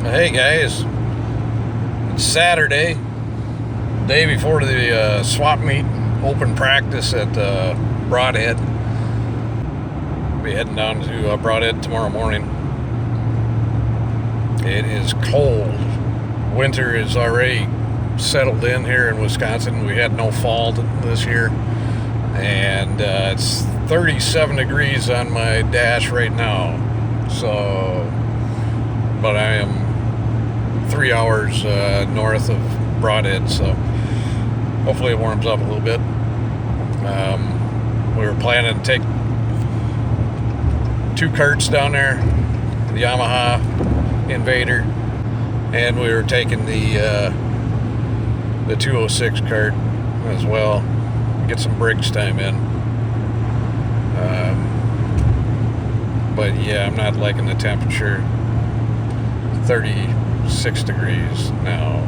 Hey guys, it's Saturday, day before the swap meet open practice at Broadhead. Be heading down to Broadhead tomorrow morning. It is cold. Winter is already settled in here in Wisconsin. We had no fall this year, and it's 37 degrees on my dash right now. So, but I am 3 hours north of Broadhead, so hopefully it warms up a little bit. We were planning to take 2 karts down there, the Yamaha Invader, and we were taking the 206 kart as well, get some Briggs time in. But yeah, I'm not liking the temperature. 36 degrees now.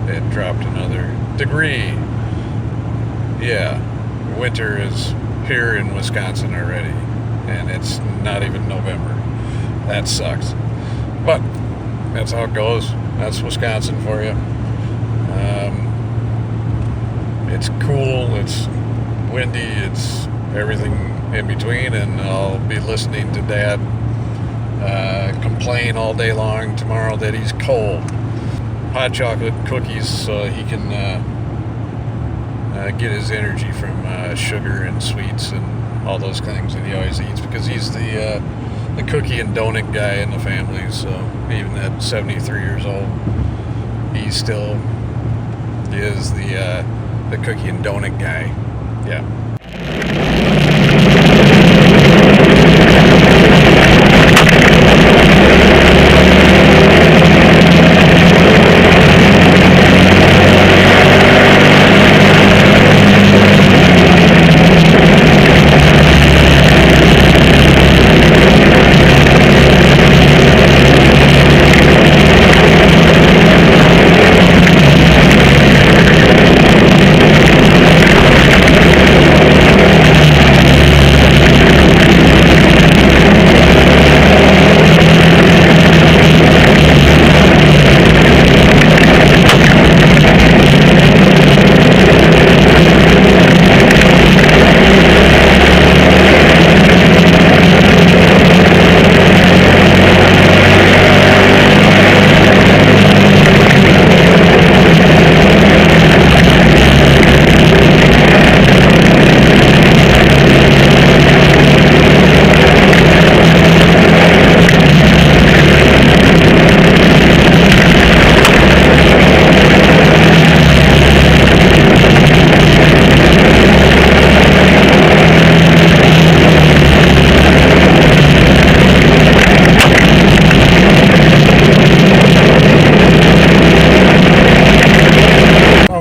It dropped another degree. Yeah, winter is here in Wisconsin already, and it's not even November. That sucks. But that's how it goes. That's Wisconsin for you. It's cool, it's windy, it's everything in between, and I'll be listening to Dad complain all day long tomorrow that he's cold. Hot chocolate cookies so he can get his energy from sugar and sweets and all those things that he always eats, because he's the cookie and donut guy in the family. So even at 73 years old, he still is the cookie and donut guy. Yeah.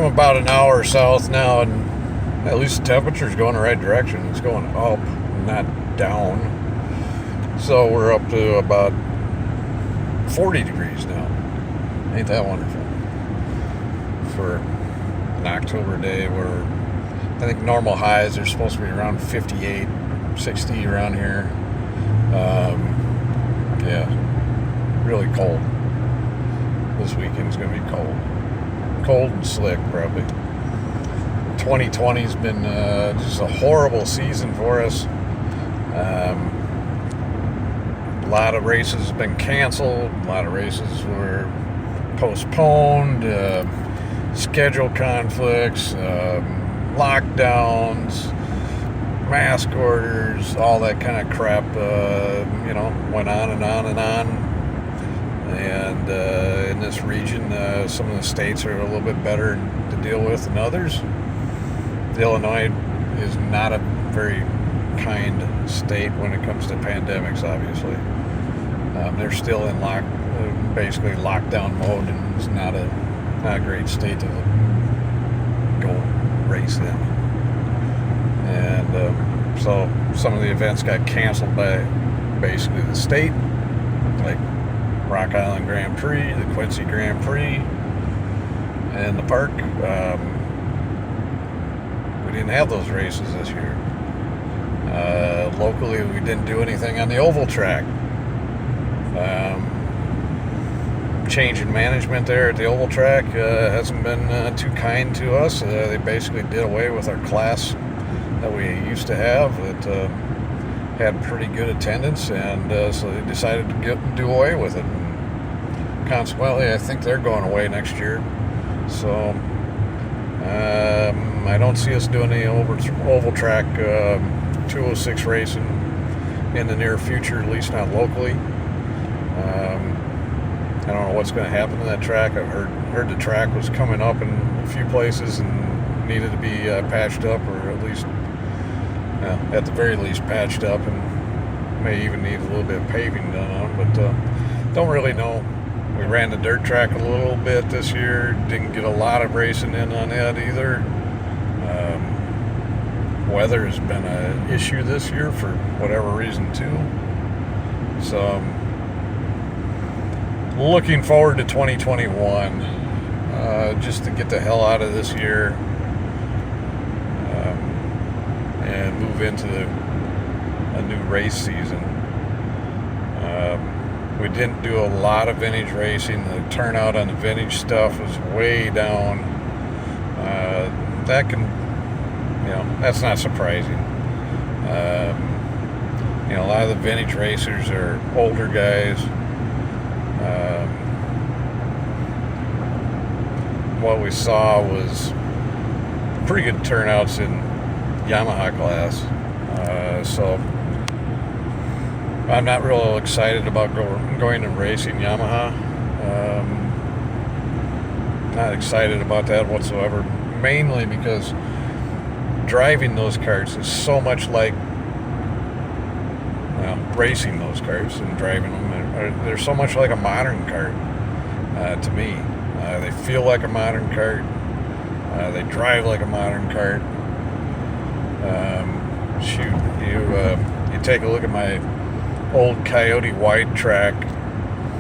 About an hour south now, and at least the temperature's going the right direction. It's going up, not down. So we're up to about 40 degrees now. Ain't that wonderful? For an October day where I think normal highs are supposed to be around 58, 60 around here. Yeah, really cold. This weekend's going to be cold. Cold and slick, probably. 2020's been just a horrible season for us. A lot of races have been canceled. A lot of races were postponed. Schedule conflicts, lockdowns, mask orders, all that kind of crap. Went on and on and on. And in this region, some of the states are a little bit better to deal with than others. Illinois is not a very kind state when it comes to pandemics, obviously. They're still in basically lockdown mode, and it's not a great state to go race in. And so some of the events got canceled by basically the state, like Rock Island Grand Prix, the Quincy Grand Prix, and the park. We didn't have those races this year. Locally, we didn't do anything on the oval track. change in management there at the oval track hasn't been too kind to us. They basically did away with our class that we used to have that had pretty good attendance, and so they decided to do away with it. And consequently, I think they're going away next year. So I don't see us doing any oval track 206 racing in the near future, at least not locally. I don't know what's going to happen to that track. I've heard the track was coming up in a few places and needed to be patched up, or at least, at the very least, patched up, and may even need a little bit of paving done on. But don't really know. We ran the dirt track a little bit this year. Didn't get a lot of racing in on it either. Weather has been an issue this year for whatever reason too. So looking forward to 2021, just to get the hell out of this year and move into a new race season. We didn't do a lot of vintage racing. The turnout on the vintage stuff was way down. That can, that's not surprising. A lot of the vintage racers are older guys. What we saw was pretty good turnouts in Yamaha class. So I'm not real excited about going and racing Yamaha. Not excited about that whatsoever, mainly because driving those karts is so much like racing those karts and driving them. They're so much like a modern kart to me. They feel like a modern kart. They drive like a modern kart. You take a look at my old Coyote Wide track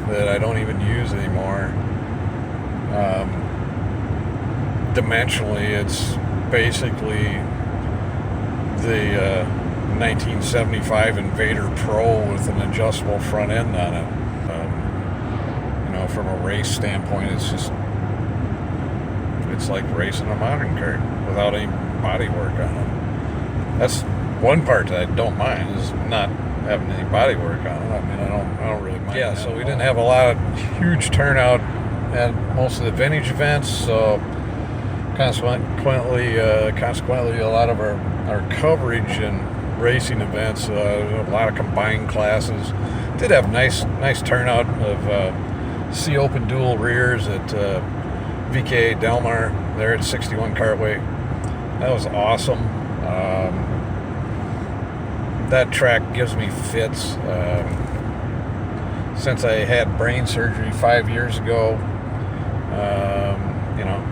that I don't even use anymore. Dimensionally, it's basically the 1975 Invader Pro with an adjustable front end on it. From a race standpoint, it's like racing a modern kart without any body work on it. That's one part that I don't mind, is not having any body work on it. I mean, I don't really mind. Yeah, so we didn't have a lot of huge turnout at most of the vintage events, so consequently a lot of our coverage and racing events, a lot of combined classes, did have nice turnout of C Open dual rears at VK Delmar there at 61 Cartway. That was awesome. That track gives me fits. Since I had brain surgery 5 years ago,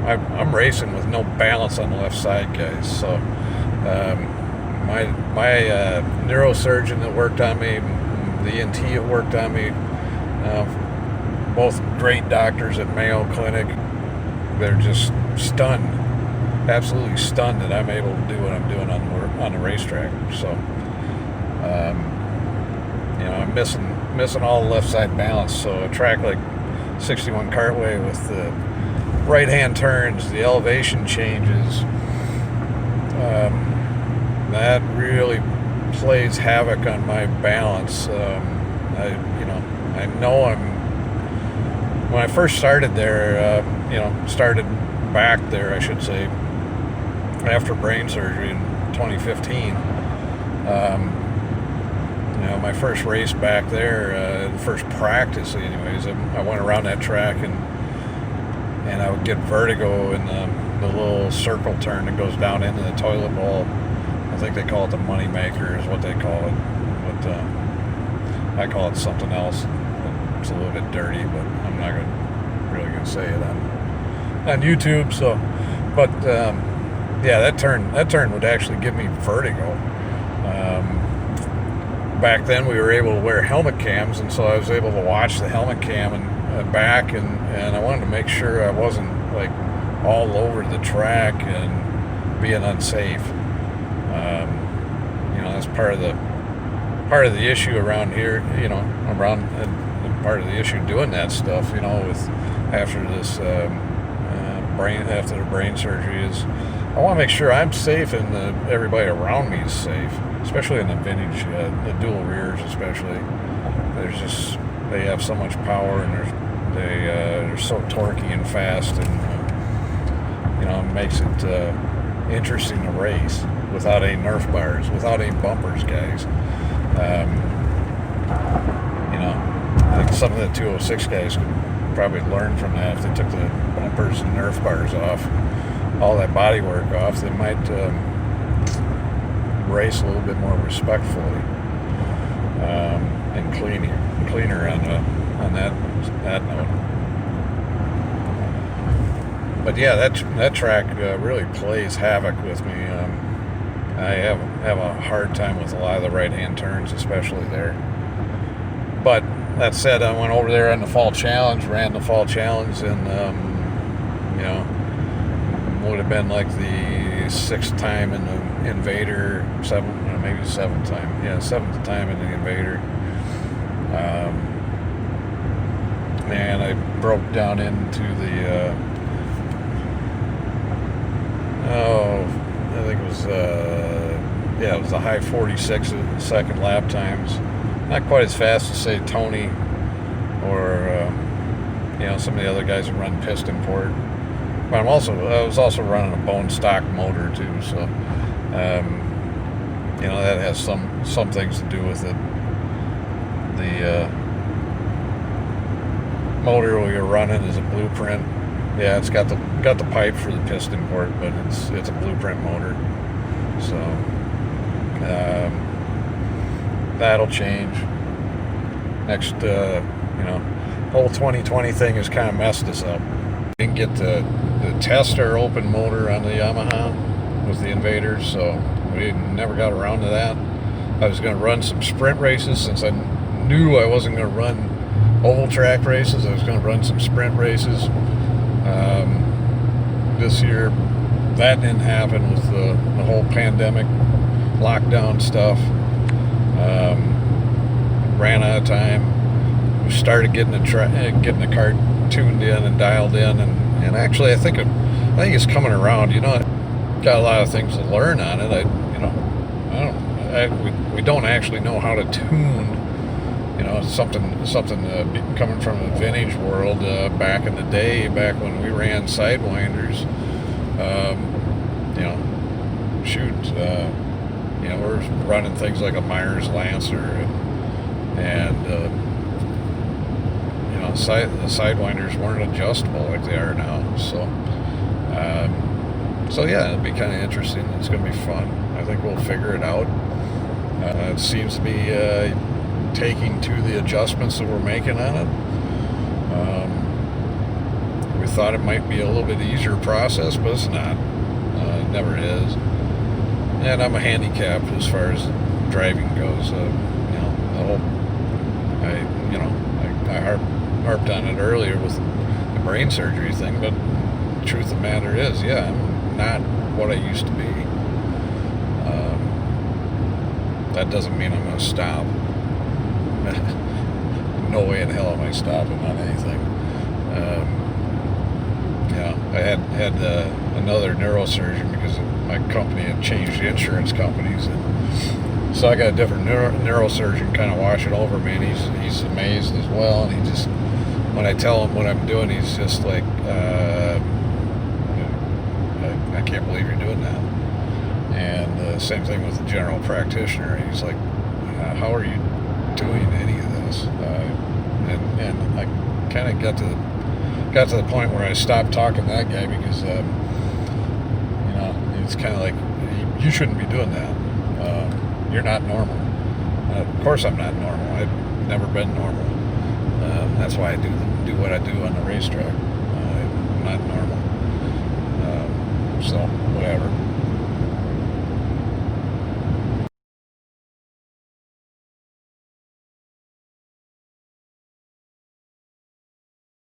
I'm racing with no balance on the left side, guys. So my neurosurgeon that worked on me, the ENT that worked on me, both great doctors at Mayo Clinic, they're just stunned, absolutely stunned that I'm able to do what I'm doing on the racetrack. So, I'm missing all the left side balance. So a track like 61 Cartway with the right hand turns, the elevation changes, that really plays havoc on my balance. I know when I first started there, started back there, I should say, after brain surgery in 2015. My first race back there, the first practice, anyways, I went around that track and I would get vertigo in the little circle turn that goes down into the toilet bowl. I think they call it the money maker is what they call it, but I call it something else. It's a little bit dirty, but I'm not really going to say it on YouTube. So, but that turn would actually give me vertigo. Back then, we were able to wear helmet cams, and so I was able to watch the helmet cam and back, and I wanted to make sure I wasn't like all over the track and being unsafe. That's part of the issue around here. Around part of the issue doing that stuff, you know, with after this after the brain surgery is I want to make sure I'm safe and everybody around me is safe, especially in the vintage, the dual rears especially. They have so much power, and they're so torquey and fast, and you know, it makes it interesting to race without any Nerf bars, without any bumpers, guys. You know, I think some of the 206 guys could probably learn from that. If they took the bumpers and Nerf bars off, all that body work off, they might race a little bit more respectfully and cleaner on that note. But yeah, that track really plays havoc with me. I have a hard time with a lot of the right-hand turns, especially there. But that said, I went over there on the fall challenge, ran the fall challenge, and you know, would have been like the 6th time in the Invader, maybe 7th time. Yeah, 7th time in the Invader. And I broke down into the I think it was it was the high 46 second lap times. Not quite as fast as, say, Tony or you know, some of the other guys who run piston port. But I was also running a bone stock motor too, so you know, that has some things to do with it. The motor we were running is a blueprint. Yeah, it's got the pipe for the piston port, but it's a blueprint motor. So that'll change. Next, you know, whole 2020 thing has kind of messed us up. Didn't get to test our open motor on the Yamaha with the Invader, so we never got around to that. I was going to run some sprint races since I knew I wasn't going to run oval track races. I was going to run some sprint races. This year, that didn't happen with the whole pandemic lockdown stuff. Ran out of time. We started getting the kart tuned in and dialed in, and actually I think it's coming around. You know, I got a lot of things to learn on it. We don't actually know how to tune. You know, something coming from the vintage world back in the day, back when we ran sidewinders. You know, shoot, you know, we're running things like a Myers Lancer and you know, the sidewinders weren't adjustable like they are now. So yeah, it'll be kind of interesting. It's going to be fun. I think we'll figure it out. It seems to be taking to the adjustments that we're making on it. We thought it might be a little bit easier process, but it's not. It never is. And I'm a handicapped as far as driving goes. You know, the whole, I harped on it earlier with the brain surgery thing, but the truth of the matter is, yeah, I'm not what I used to be. That doesn't mean I'm going to stop. No way in hell am I stopping on anything. Yeah, I had another neurosurgeon because my company had changed the insurance companies, and so I got a different neurosurgeon kind of watching over me, and he's amazed as well. And he just, when I tell him what I'm doing, he's just like, I can't believe you're doing that. And same thing with the general practitioner. He's like, how are you doing any of this? And I kind of got to the point where I stopped talking to that guy because you know, it's kind of like, you shouldn't be doing that. You're not normal. Of course I'm not normal. I've never been normal. That's why I do what I do on the racetrack. I'm not normal. So whatever.